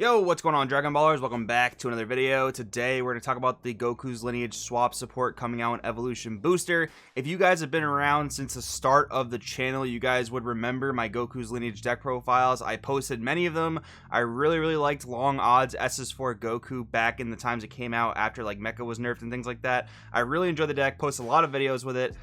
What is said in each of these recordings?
Yo, what's going on, Dragon Ballers? Welcome back to another video. Today we're going to talk about the Goku's Lineage swap support coming out in Evolution Booster. If you guys have been around since the start of the channel, you guys would remember my Goku's Lineage deck profiles. I posted many of them. I really liked long odds SS4 Goku back in the times it came out after like Mecha was nerfed and things like that. I really enjoyed the deck, posted a lot of videos with it.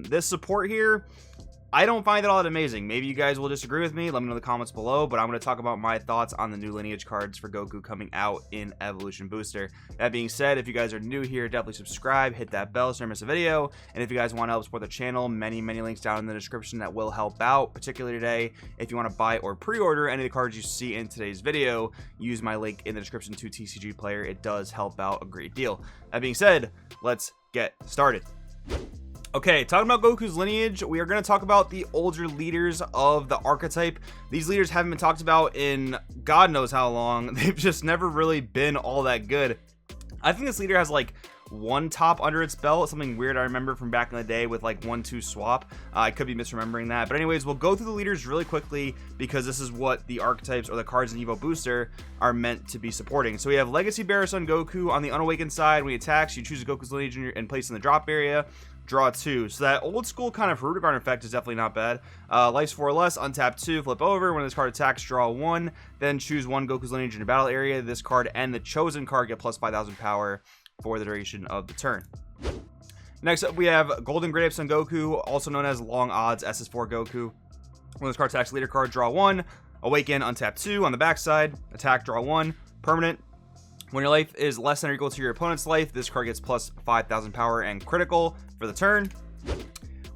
This support here, I don't find it all that amazing. Maybe you guys will disagree with me. Let me know in the comments below, but I'm going to talk about my thoughts on the new Lineage cards for Goku coming out in Evolution Booster. That being said, if you guys are new here, definitely subscribe, hit that bell so you don't miss a video. And if you guys want to help support the channel, many links down in the description that will help out, particularly today. If you want to buy or pre-order any of the cards you see in today's video, use my link in the description to TCG Player. It does help out a great deal. That being said, let's get started. Okay, talking about Goku's Lineage, we are going to talk about the older leaders of the archetype. These leaders haven't been talked about in God knows how long. They've just never really been all that good. I think this leader has like one top under its belt, something weird I remember from back in the day with like 1-2 swap. I could be misremembering that, but anyways, we'll go through the leaders really quickly because this is what the archetypes or the cards in Evo Booster are meant to be supporting. So we have Legacy Bearer Son Goku on the unawakened side. When he attacks, you choose a Goku's Lineage and place in the drop area. Draw 2. So that old school kind of Rudigarn effect is definitely not bad. Life's 4 or less, untap 2, flip over. When this card attacks, draw 1. Then choose one Goku's Lineage in your battle area. This card and the chosen card get plus 5,000 power for the duration of the turn. Next up, we have Golden Great Ape Son Goku, also known as Long Odds SS4 Goku. When this card attacks leader card, draw 1. Awaken, untap 2 on the backside. Attack, draw 1. Permanent. When your life is less than or equal to your opponent's life, this card gets plus 5,000 power and critical for the turn.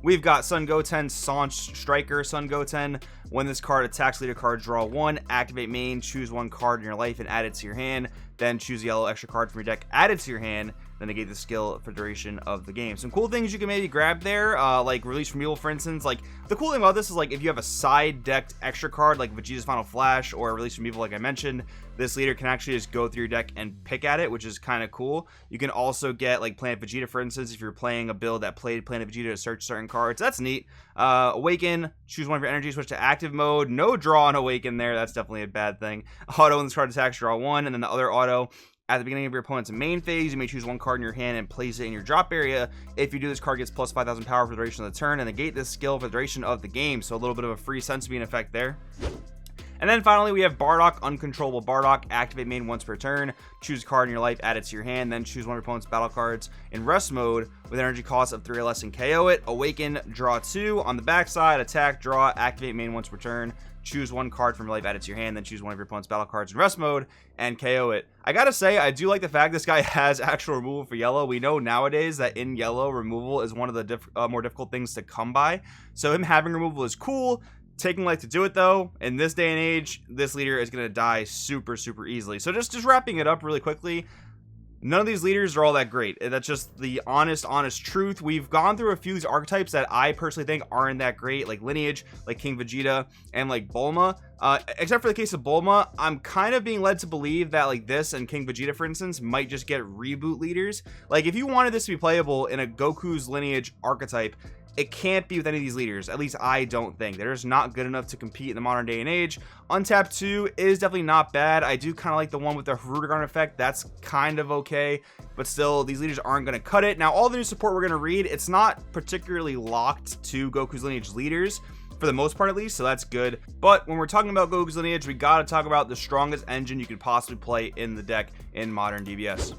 We've got Son Goten, Saunch Striker Son Goten. When this card attacks leader card, draw 1. Activate main, choose one card in your life and add it to your hand. Then choose a yellow extra card from your deck, add it to your hand. Then negate the skill for duration of the game. Some cool things you can maybe grab there, like Release from Evil, for instance. Like, the cool thing about this is, like, if you have a side decked extra card like Vegeta's Final Flash or Release from Evil, like I mentioned, this leader can actually just go through your deck and pick at it, which is kind of cool. You can also get like Planet Vegeta, for instance, if you're playing a build that played Planet Vegeta to search certain cards. That's neat. Awaken, choose one of your energy, switch to active mode. No draw on Awaken there. That's definitely a bad thing. Auto, when this card attacks, draw 1, and then the other auto. At the beginning of your opponent's main phase, you may choose one card in your hand and place it in your drop area. If you do, this card gets plus 5,000 power for the duration of the turn and negate this skill for the duration of the game. So a little bit of a free sense being effect there. And then finally, we have Bardock, Uncontrollable Bardock. Activate main once per turn. Choose a card in your life, add it to your hand. Then choose one of your opponent's battle cards in rest mode with energy cost of 3 or less and KO it. Awaken, draw 2. On the backside, attack, draw, activate main once per turn. Choose one card from your life, add it to your hand, then choose one of your opponent's battle cards in rest mode and KO it. I gotta say, I do like the fact this guy has actual removal for yellow. We know nowadays that in yellow, removal is one of the more difficult things to come by. So him having removal is cool. Taking life to do it, though, in this day and age, this leader is going to die super easily. So just wrapping it up really quickly, none of these leaders are all that great. That's just the honest truth. We've gone through a few of these archetypes that I personally think aren't that great, like Lineage, like King Vegeta, and like Bulma. Except for the case of Bulma, I'm kind of being led to believe that like this and King Vegeta, for instance, might just get reboot leaders. Like, if you wanted this to be playable in a Goku's Lineage archetype, it can't be with any of these leaders. At least I don't think. They're just not good enough to compete in the modern day and age. Untap 2 is definitely not bad. I do kind of like the one with the Rudigarn effect. That's kind of okay. But still, these leaders aren't going to cut it. Now, all the new support we're going to read, it's not particularly locked to Goku's Lineage leaders, for the most part at least, so that's good. But when we're talking about Goku's Lineage, we got to talk about the strongest engine you could possibly play in the deck in modern DBS.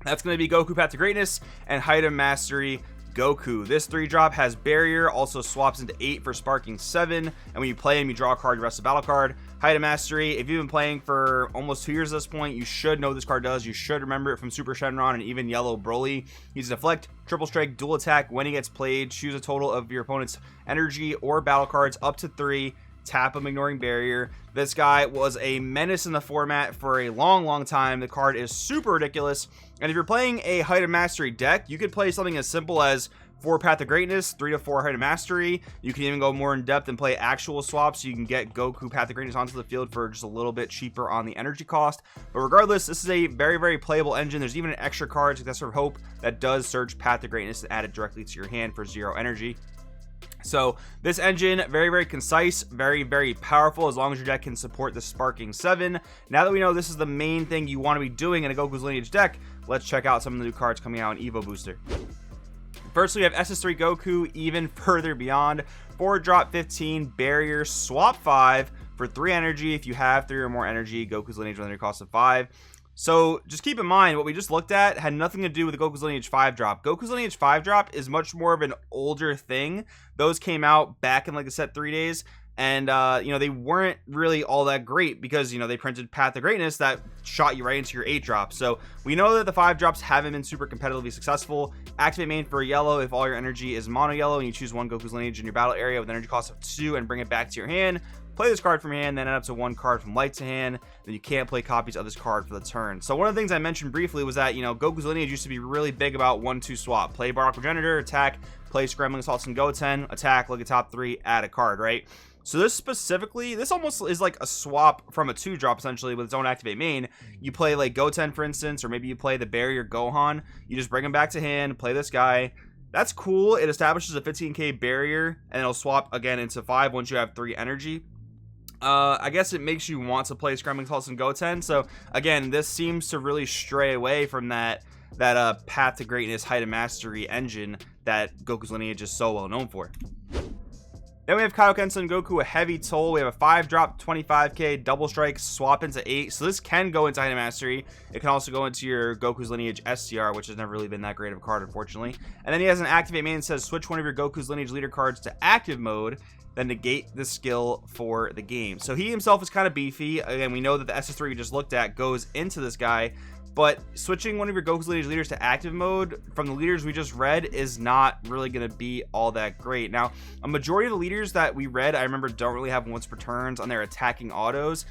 That's going to be Goku Path to Greatness and Height of Mastery Goku. This 3-drop has Barrier, also swaps into 8 for Sparking 7, and when you play him, you draw a card, rest a battle card. Height of Mastery, if you've been playing for almost 2 years at this point, you should know what this card does. You should remember it from Super Shenron and even Yellow Broly. He's Deflect, Triple Strike, Dual Attack. When he gets played, choose a total of your opponent's energy or battle cards up to 3. Tap him, ignoring Barrier. This guy was a menace in the format for a long time. The card is super ridiculous. And if you're playing a Height of Mastery deck, you could play something as simple as 4 Path to Greatness, 3 to 4 Height of Mastery. You can even go more in depth and play actual swaps, so you can get Goku Path to Greatness onto the field for just a little bit cheaper on the energy cost. But regardless, this is a very playable engine. There's even an extra card, Successor of Hope, that does search Path to Greatness and add it directly to your hand for 0 energy. So this engine, very concise, very powerful, as long as your deck can support the Sparking 7. Now that we know this is the main thing you want to be doing in a Goku's Lineage deck, let's check out some of the new cards coming out in Evo Booster. First, we have SS3 Goku, Even Further Beyond, 4-drop 15, Barrier, swap 5 for 3 energy. If you have 3 or more energy, Goku's Lineage with a cost of 5. So just keep in mind, what we just looked at had nothing to do with the Goku's Lineage 5-drop. Goku's Lineage 5-drop is much more of an older thing. Those came out back in like the set 3 days. And, you know, they weren't really all that great because, you know, they printed Path to Greatness that shot you right into your 8-drop. So we know that the 5-drops haven't been super competitively successful. Activate main for yellow if all your energy is mono yellow and you choose one Goku's Lineage in your battle area with an energy cost of 2 and bring it back to your hand. Play this card from your hand, then add up to 1 card from light to hand. Then you can't play copies of this card for the turn. So one of the things I mentioned briefly was that, you know, Goku's Lineage used to be really big about 1-2 swap. Play Bardock Progenitor, attack, play Scrambling Assaults and Goten, attack, look at top 3, add a card, right? So this specifically, this almost is like a swap from a 2-drop essentially with its own activate main. You play like Goten, for instance, or maybe you play the Barrier Gohan. You just bring him back to hand, play this guy. That's cool. It establishes a 15k barrier, and it'll swap again into 5 once you have 3 energy. I guess it makes you want to play Scrambling Assaults and Goten. So again, this seems to really stray away from that Path to Greatness, Height of Mastery engine that Goku's Lineage is so well known for. Then we have Kaioken Son Goku, a heavy toll. We have a 5-drop 25k double strike, swap into 8. So this can go into Height of Mastery. It can also go into your Goku's Lineage STR, which has never really been that great of a card, unfortunately. And then he has an activate main that says switch one of your Goku's Lineage leader cards to active mode, then negate the skill for the game. So he himself is kind of beefy. Again, we know that the SS3 we just looked at goes into this guy, but switching one of your Goku's Lineage leaders to active mode from the leaders we just read is not really going to be all that great. Now, a majority of the leaders that we read, I remember, don't really have once per turns on their attacking autos.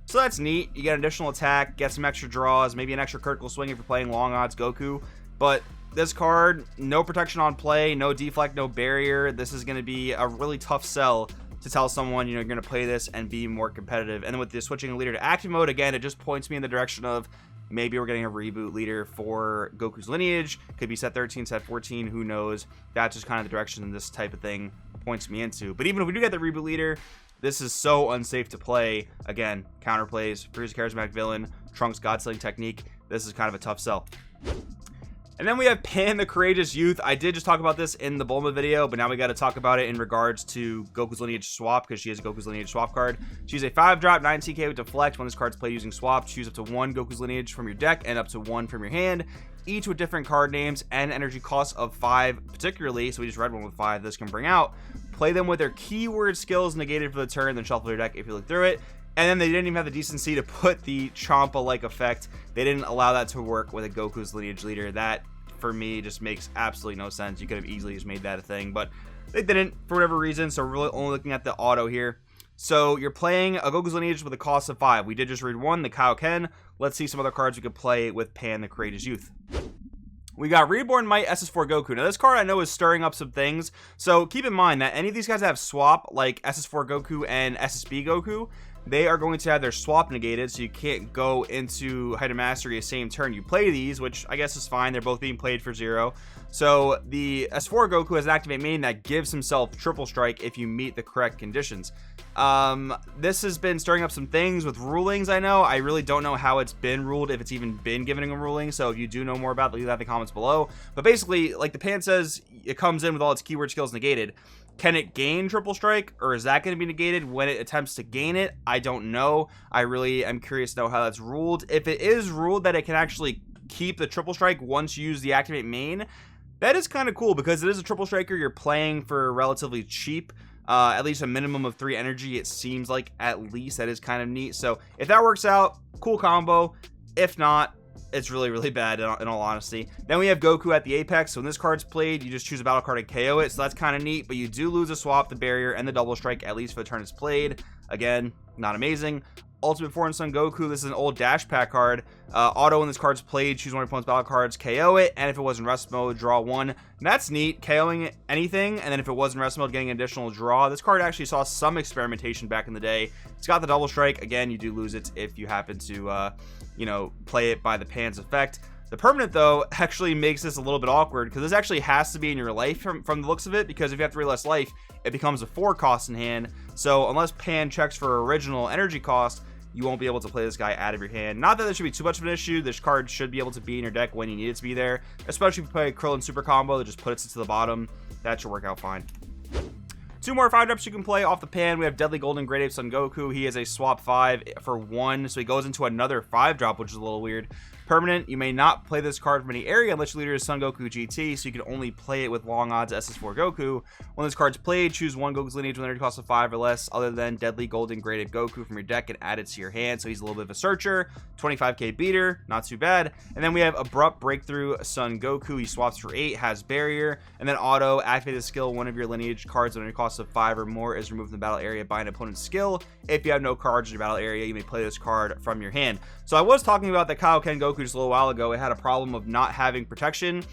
So that's neat. You get an additional attack, get some extra draws, maybe an extra critical swing if you're playing long odds Goku. But this card, no protection on play, no deflect, no barrier. This is going to be a really tough sell to tell someone, you know, you're going to play this and be more competitive. And then with the switching a leader to active mode, again, it just points me in the direction of maybe we're getting a reboot leader for Goku's Lineage. Could be set 13, set 14, who knows. That's just kind of the direction this type of thing points me into. But even if we do get the reboot leader, this is so unsafe to play. Again, counterplays, Frieza Charismatic Villain, Trunks God-Slinging Technique. This is kind of a tough sell. And then we have Pan the Courageous Youth. I did just talk about this in the Bulma video, but now we got to talk about it in regards to Goku's Lineage swap, because she has a Goku's Lineage swap card. She's a 5-drop 9TK with deflect. When this card's played using swap, choose up to 1 Goku's Lineage from your deck and up to 1 from your hand, each with different card names and energy costs of 5 particularly. So we just read one with 5 this can bring out. Play them with their keyword skills negated for the turn, then shuffle your deck if you look through it. And then they didn't even have the decency to put the Champa-like effect. They didn't allow that to work with a Goku's Lineage leader. That, for me, just makes absolutely no sense. You could have easily just made that a thing, but they didn't for whatever reason. So we're really only looking at the auto here. So you're playing a Goku's Lineage with a cost of 5. We did just read 1, the Kaioken. Let's see some other cards we could play with Pan the Courageous Youth. We got Reborn Might SS4 Goku. Now this card I know is stirring up some things, so keep in mind that any of these guys that have swap, like SS4 Goku and SSB Goku, they are going to have their swap negated, so you can't go into Height of Mastery the same turn you play these, which I guess is fine. They're both being played for 0. So the S4 Goku has an activate main that gives himself triple strike if you meet the correct conditions. This has been stirring up some things with rulings. I know I really don't know how it's been ruled, if it's even been given a ruling, so if you do know more about it, leave that in the comments below. But basically, like the Pan says, it comes in with all its keyword skills negated. Can it gain triple strike, or is that going to be negated when it attempts to gain it? I don't know. I really am curious to know how that's ruled. If it is ruled that it can actually keep the triple strike once you use the activate main, that is kind of cool, because it is a triple striker you're playing for relatively cheap. At least a minimum of 3 energy, it seems like. At least that is kind of neat. So if that works out, cool combo. If not, it's really bad in all honesty. Then we have Goku at the Apex. So when this card's played, you just choose a battle card and KO it. So that's kind of neat, but you do lose a swap, the barrier, and the double strike, at least for the turn it's played. Again, not amazing. Ultimate Foreign Son Goku. This is an old dash pack card. Auto when this card's played, choose one of your opponent's battle cards, KO it, and if it was in rest mode, draw 1. And that's neat, KOing anything, and then if it was in rest mode, getting an additional draw. This card actually saw some experimentation back in the day. It's got the double strike. Again, you do lose it if you happen to, you know, play it by the Pan's effect. The permanent, though, actually makes this a little bit awkward because this actually has to be in your life from the looks of it, because if you have 3 less life, it becomes a 4 cost in hand. So unless Pan checks for original energy cost, you won't be able to play this guy out of your hand. Not that this should be too much of an issue. This card should be able to be in your deck when you need it to be there, especially if you play a Krillin super combo that just puts it to the bottom. That should work out fine. 2 more 5-drops you can play off the pan. We have Deadly Golden Great Ape Son Goku. He is a swap 5 for 1, so he goes into another 5-drop, which is a little weird. Permanent, you may not play this card from any area unless your leader is Son Goku GT, so you can only play it with long odds SS4 Goku. When this card's played, choose one Goku's lineage with energy cost of 5 or less, other than Deadly Golden Great Ape Goku from your deck, and add it to your hand. So he's a little bit of a searcher. 25k beater, not too bad. And then we have Abrupt Breakthrough Son Goku. He swaps for 8, has barrier, and then auto activate the skill. One of your lineage cards with energy cost of 5 or more is removed from the battle area by an opponent's skill. If you have no cards in your battle area, you may play this card from your hand. So I was talking about the Kaioken Goku just a little while ago. It had a problem of not having protection.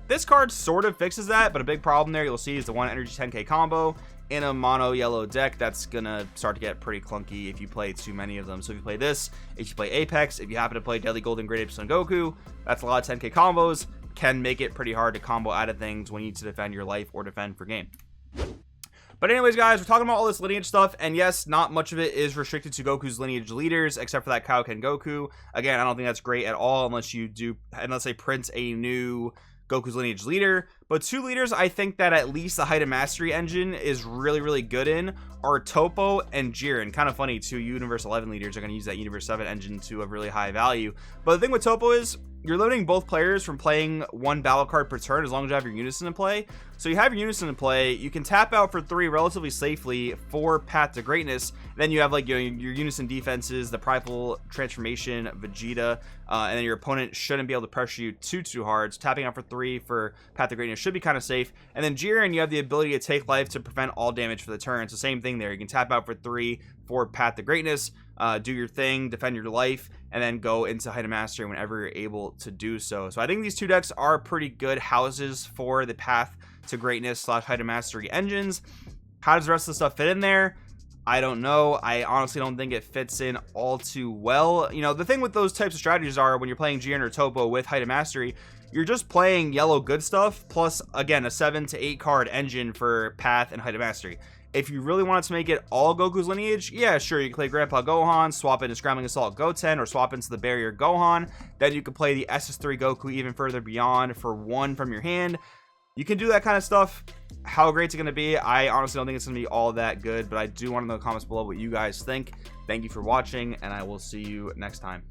This card sort of fixes that, but a big problem there you'll see is the 1 energy 10k combo in a mono yellow deck. That's gonna start to get pretty clunky if you play too many of them. So if you play this, if you play Apex, if you happen to play Deadly Golden Great Ape Son Goku, that's a lot of 10k combos. Can make it pretty hard to combo out of things when you need to defend your life or defend for game. But anyways, guys, we're talking about all this lineage stuff, and yes, not much of it is restricted to Goku's lineage leaders, except for that Kaioken Goku. Again, I don't think that's great at all unless they print a new Goku's lineage leader. But 2 leaders I think that at least the Height of Mastery engine is really, really good in are Toppo and Jiren. Kind of funny, 2 Universe 11 leaders are going to use that Universe 7 engine to a really high value. But the thing with Toppo is you're limiting both players from playing 1 battle card per turn as long as you have your Unison in play. So you have your Unison in play, you can tap out for 3 relatively safely for Path to Greatness. Then you have like your Unison defenses, the Primal Transformation, Vegeta, and then your opponent shouldn't be able to pressure you too hard. So tapping out for 3 for Path to Greatness should be kind of safe. And then Jiren, you have the ability to take life to prevent all damage for the turn. So same thing there, you can tap out for 3 for Path to Greatness, do your thing, defend your life, and then go into Height of Mastery whenever you're able to do so. So I think these 2 decks are pretty good houses for the Path to Greatness / Height of Mastery engines. How does the rest of the stuff fit in there? I don't know. I honestly don't think it fits in all too well. You know, the thing with those types of strategies are when you're playing Jiren or Toppo with Height of Mastery, you're just playing yellow good stuff plus, again, a 7 to 8 card engine for Path and Height of Mastery. If you really wanted to make it all Goku's lineage, yeah, sure, you can play Grandpa Gohan, swap into Scrambling Assault Goten, or swap into the Barrier Gohan. Then you can play the SS3 Goku even further beyond for 1 from your hand. You can do that kind of stuff. How great it's going to be, I honestly don't think it's going to be all that good, but I do want to know in the comments below what you guys think. Thank you for watching, and I will see you next time.